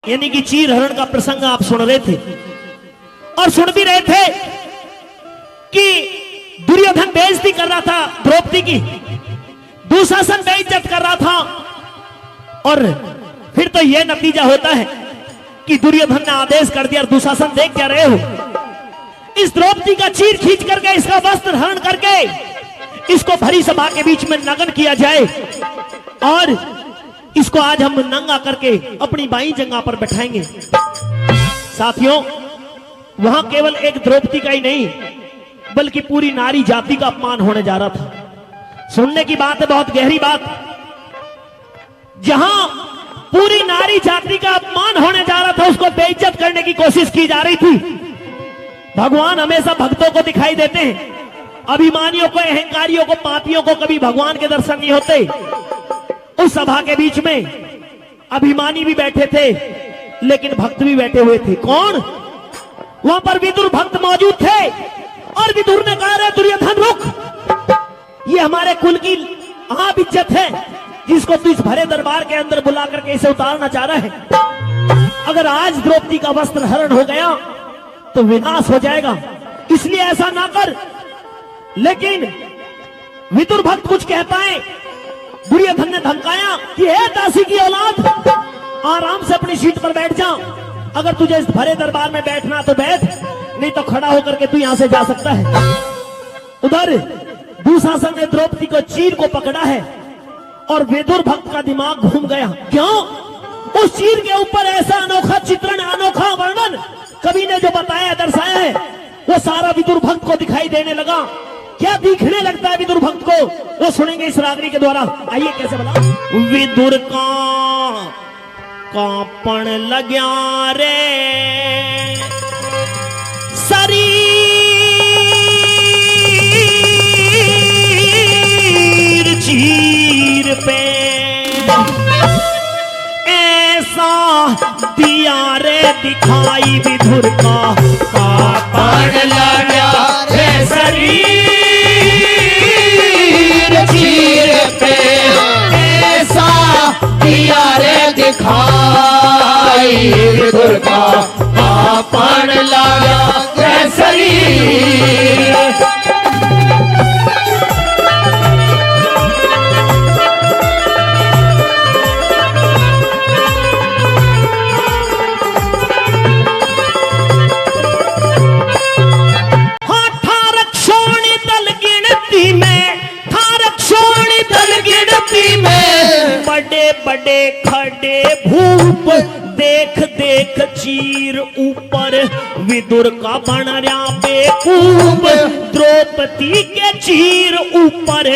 यानी कि चीर हरण का प्रसंग आप सुन रहे थे और सुन भी रहे थे कि दुर्योधन बेइज्जती कर रहा था द्रौपदी की, दुशासन बेइज्जत कर रहा था। और फिर तो यह नतीजा होता है कि दुर्योधन ने आदेश कर दिया, दुशासन देख क्या रहे हो, इस द्रौपदी का चीर खींच करके इसका वस्त्र हरण करके इसको भरी सभा के बीच में नग्न किया जाए और इसको आज हम नंगा करके अपनी बाई जगह पर बैठाएंगे। साथियों, वहां केवल एक द्रौपदी का ही नहीं बल्कि पूरी नारी जाति का अपमान होने जा रहा था। सुनने की बात है, बहुत गहरी बात। जहां पूरी नारी जाति का अपमान होने जा रहा था, उसको बेइज्जत करने की कोशिश की जा रही थी। भगवान हमेशा भक्तों को दिखाई देते हैं, अभिमानियों को, अहंकारियों को, पापियों को कभी भगवान के दर्शन नहीं होते। उस सभा के बीच में अभिमानी भी बैठे थे लेकिन भक्त भी बैठे हुए थे। कौन? वहां पर विदुर भक्त मौजूद थे और विदुर ने कहा, रे दुर्योधन रुक, ये हमारे कुल की आप इज्जत है जिसको तू इस भरे दरबार के अंदर बुला करके इसे उतारना चाह रहा है। अगर आज द्रौपदी का वस्त्र हरण हो गया तो विनाश हो जाएगा, इसलिए ऐसा ना कर। लेकिन विदुर भक्त कुछ कह पाए, दुर्योधन ने धमकाया कि हे दासी की औलाद, आराम से अपनी सीट पर बैठ जा। अगर तुझे इस भरे दरबार में बैठना तो बैठ, नहीं तो खड़ा होकर के तू यहां से जा सकता है। उधर दुशासन ने द्रौपदी को चीर को पकड़ा है और विदुर भक्त का दिमाग घूम गया। क्यों? उस चीर के ऊपर ऐसा अनोखा चित्रण, अनोखा वर्णन कवि ने जो बताया, दर्शाया है, वो सारा विदुर भक्त को दिखाई देने लगा। क्या दिखने लगता है विदुर भक्त को, वो सुनेंगे इस रागनी के द्वारा। आइए कैसे बता। विदुर का कांपण लग्या रे शरीर चीर पे, ऐसा दिया रे दिखाई विदुर का कांपण लग्या रे शरीर चीर पे, ऐसा दिया रे दिखाई विदुर का कांपण लग्या रे शरीर। बड़े खड़े भूप देख देख चीर ऊपर, विदुर का बन रहा बेकूफ, द्रौपदी के चीर ऊपर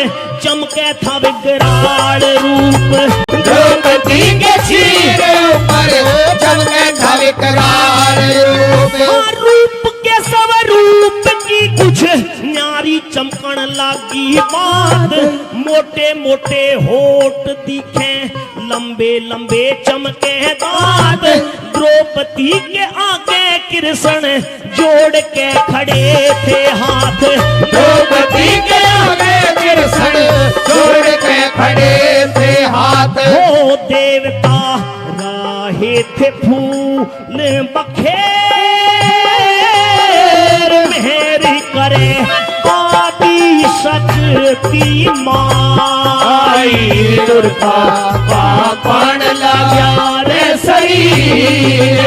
चमके था विकराल रूप। द्रौपदी के चीर ऊपर चमके था विकराल रूप। रूप के स्वरूप की कुछ न्यारी चमकन लागी बात, मोटे मोटे होठ दिखे, लंबे लंबे चमके दांत, द्रौपदी के आगे कृष्ण जोड़ के खड़े थे हाथ। द्रौपदी के आगे कृष्ण जोड़ के खड़े थे हाथ। हो देवता राहे थे फूल बखेर, मेहर करे आदि शक्ति माई, दुर्गा कांपण लग्या रे शरीर।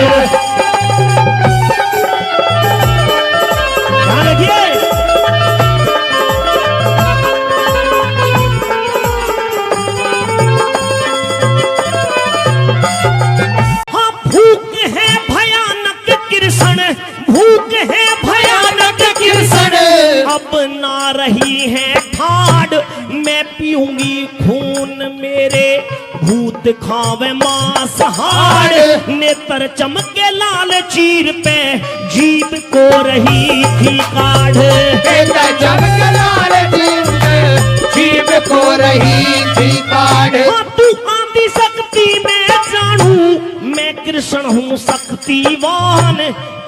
हाँ, भूख है भयानक कृष्ण, भूख है भयानक कृष्ण, अब ना रही है ठाड़, मैं पीऊंगी खून मेरे भूत खावे मांस हाड़। नेत्र चमके लाल चीर पे, जीभ को रही थी काढ़। नेत्र चमके लाल चीर पे, जीभ को रही थी काढ़। तू आदि शक्ति में जानू, मैं कृष्ण हूँ शक्तिवान,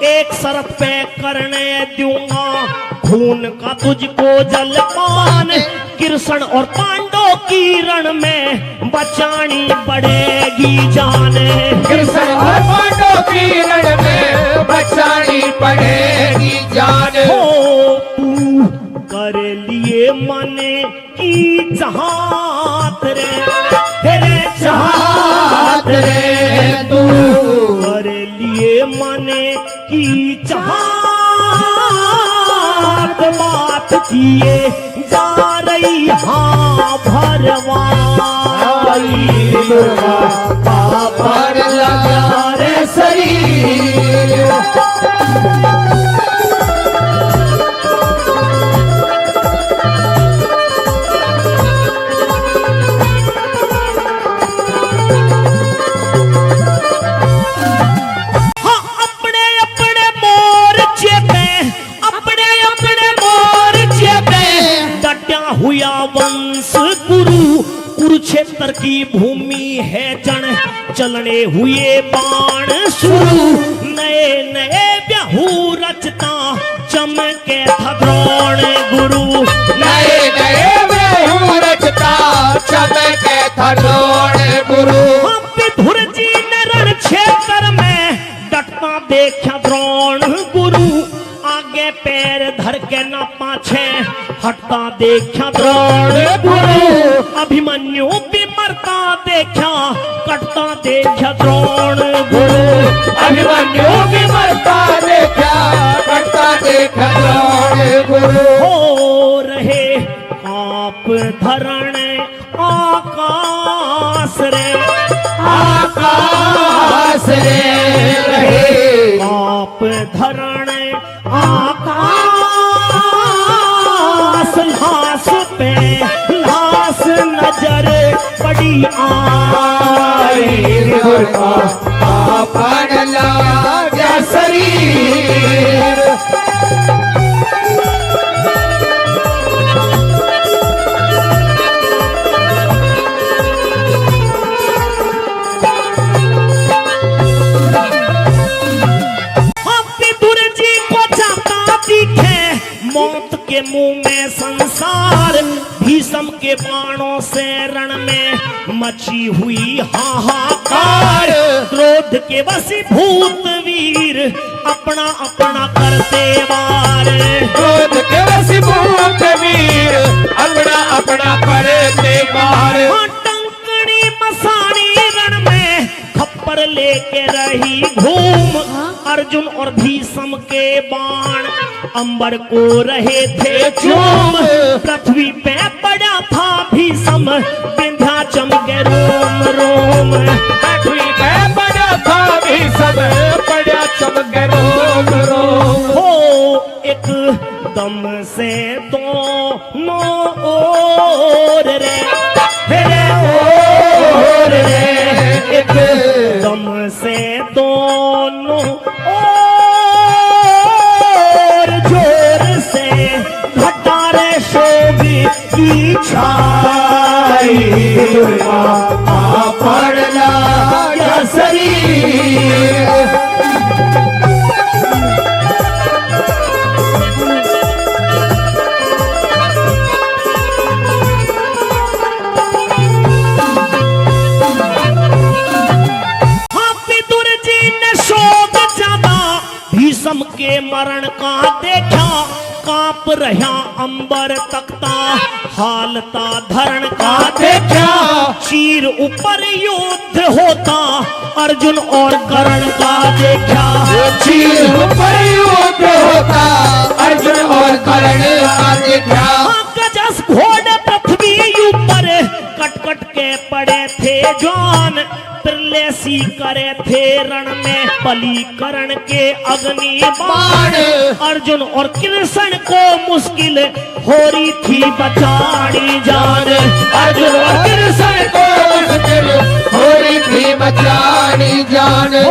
एक शर्त पे करने दूंगा खून का तुझको जलपान। कृष्ण और पांडव की रण में बचानी पड़ेगी जान। कृष्ण और की चाहत बात किए जा रही हाँ भरवाई दुर्गा पापड़ लगा रे शरीर हुआ वंश गुरु कुरुक्षेत्र की भूमि है जन चलने हुए बाण शुरू नए नए ब्याहू रचता चमके था द्रोण गुरु नए नए ब्याहू रचता चमके था द्रोण गुरु विधुर जी ने रण क्षेत्र में डटता देखा द्रोण गुरु आगे पैर धर के न पाछे हटता देखा द्रोण गुरु अभिमन्यु भी मरता देखा कटता देखा द्रोण गुरु अभिमन्यु भी मरता देखा कटता देखा द्रोण गुरु हो रहे आप धरण आकाश रे आकाश रे रहे आप धरण आकाश लाश पे लाश नजर पड़ी आई दुर्गा पापड़ लगा शरीर मौत के मुंह में संसार भीषम के बाणों से रण में मची हुई हाहाकार क्रोध के वशीभूत वीर अपना अपना करते वार क्रोध के वशीभूत वीर अपना अपना करते वार टंकनी मसानी रण में खप्पर लेके रही घूम अर्जुन और भीषम के बाण अंबर को रहे थे चूम पृथ्वी पे पड़ा था भीषम विंध्याचल के रोम रोम पृथ्वी पे पड़ा था भीषम पड़ा चमके रोम रोम हो एक दम से दोनों ओर रे ओर रे एक दम से दोनों की छाई दुर्गा पापड़ लगा शरीर विदुर जी ने शोक ज्यादा भीषम के मरण का देखा कांप रहा अंबर तकता हालता धरण का देखा चीर ऊपर युद्ध होता अर्जुन और कर्ण का देखा चीर ऊपर युद्ध होता अर्जुन और कर्ण का देखा गजस घोड़े पृथ्वी ऊपर कट कट के पड़े थे जान त्रिलेसी करे थे रण में बलीकरण के अग्नि बाण अर्जुन और कृष्ण को मुश्किल हो रही थी बचानी जान अर्जुन और कृष्ण को मुश्किल हो रही थी बचानी जान ओ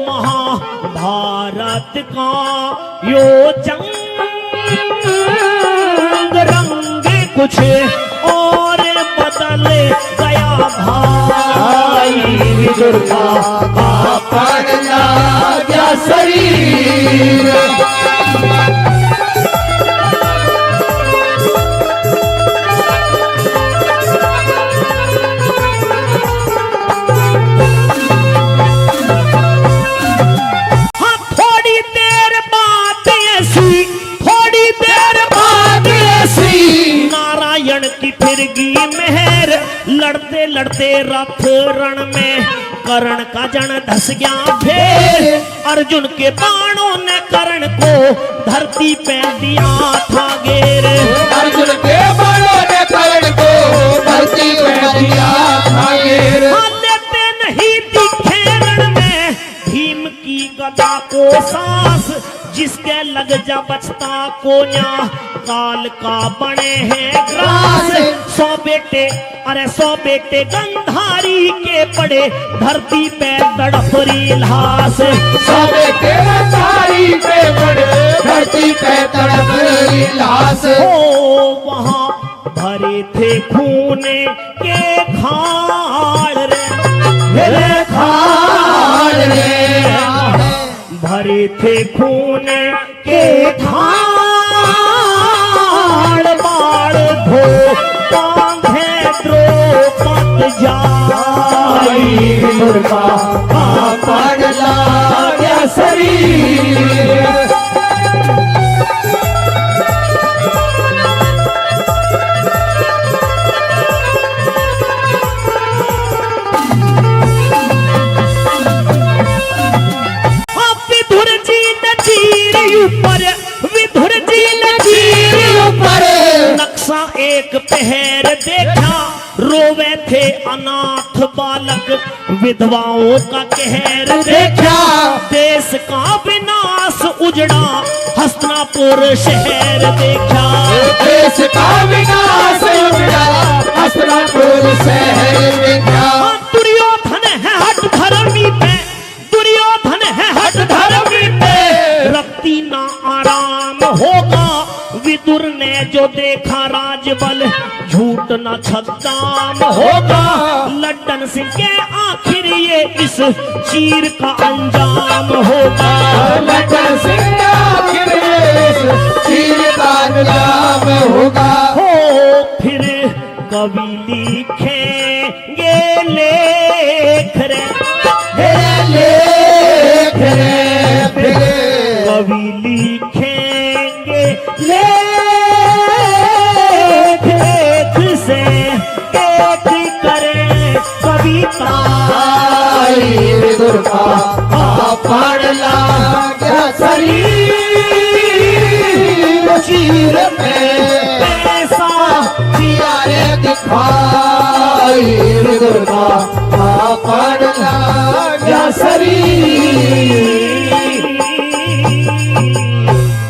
महाभारत का यो जंग रंग कुछ और बदल गया भाई दुर्गा पापड़ लगा शरीर की फिरगी मेहर लड़ते लड़ते रथ रण में कर्ण का जन धस गया फिर, अर्जुन के बाणों ने कर्ण को धरती पे दिया था घेर। अर्जुन के बाणों ने कर्ण को धरती पे दिया था घेर। लेते नहीं दिखे रण में भीम की गदा को सांस, जिसके लग जा बचता को न्या काल का बने हैं ग्रास। 100 बेटे गंधारी के पड़े धरती पे तड़परी लाश। 100 बेटे गंधारी के पड़े धरती पे तड़परी लाश। वहां भरे थे खून के खाड़ रे खाड़ रे, भरे थे खून के खाड़, बाढ़ धो बांधे द्रौपद जाई। दुर्गा पापड़ लाया शरीर। नक्शा एक पहर देखा रोवे थे अनाथ बालक, विधवाओं का कहर देखा देश का विनाश उजड़ा हस्तिनापुर शहर देखा। देश का विनाश उजड़ा हस्तिनापुर शहर देखा। दुर्योधन है हठ धर्मी पे, दुर्योधन है हठ धर्मी पे, रक्ति ना आराम होगा। विदुर ने जो देखा राजबल झूठ न छद्दाम होगा। लड्डन सिंह के आखिर ये इस चीर का अंजाम होगा। लड्डन सिंह के आखिर इस चीर का अंजाम होगा। हो फिर कवि लिखेंगे लेख रे, लेख रे, कवि लिखेंगे लेख, लेख से एक करें कविता। दुर्गा पापड़ लाया शरीर, चीर में पैसा दिया रे दिखाई।